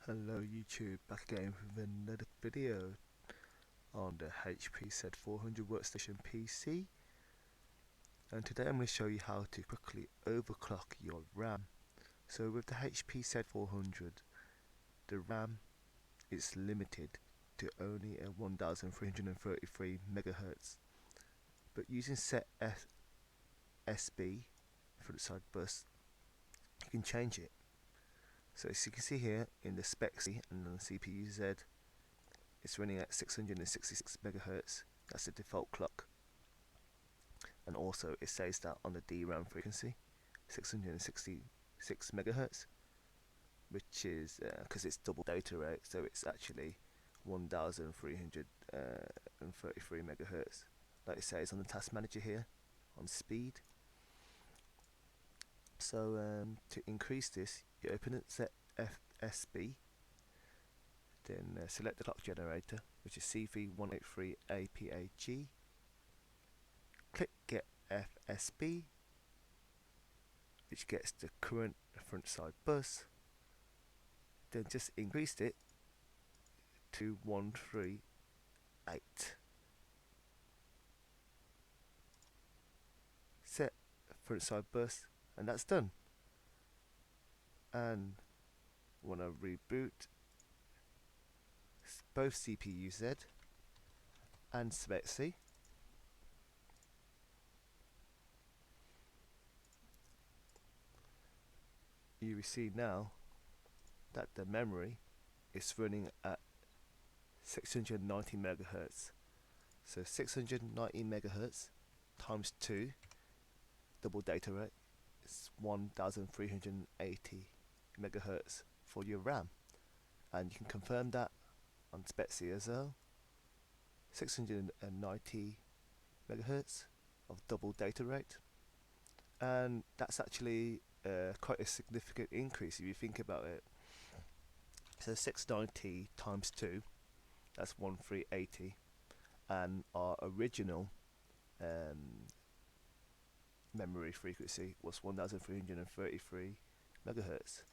Hello YouTube, back again with another video on the HP Z400 Workstation PC, and today I'm going to show you how to quickly overclock your RAM. So with the HP Z400, the RAM is limited to only a 1333 MHz, but using SetFSB for the side bus, you can change it. So as you can see here in the specs and on the CPU Z, it's running at 666 MHz. That's the default clock. And also it says that on the DRAM frequency, 666 MHz, which is because it's double data rate, so it's actually 1333 MHz, like it says on the task manager here on speed. So to increase this, you open it SetFSB, then select the clock generator, which is CV183APAG. Click Get FSB, which gets the current front side bus. Then just increase it to 138. Set front side bus, and that's done. And when I reboot both CPU Z and SetFSB, you will see now that the memory is running at 690 MHz. So 690 MHz times 2 double data rate is 1380 MHz for your RAM, and you can confirm that on SetFSB as well. 690 MHz of double data rate, and that's actually quite a significant increase if you think about it. So 690 times 2, that's 1380, and our original memory frequency was 1333 MHz.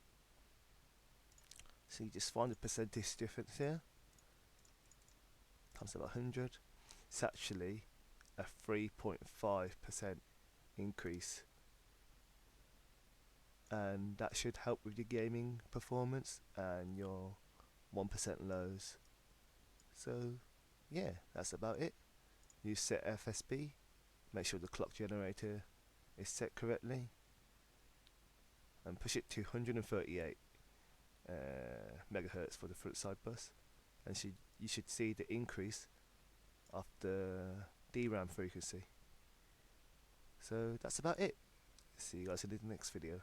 So you just find the percentage difference here, times about 100. It's actually a 3.5% increase, and that should help with your gaming performance and your 1% lows. So yeah, that's about it. Use SetFSB, make sure the clock generator is set correctly, and push it to 138 MHz for the front side bus, and you should see the increase of the DRAM frequency. So that's about it. See you guys in the next video.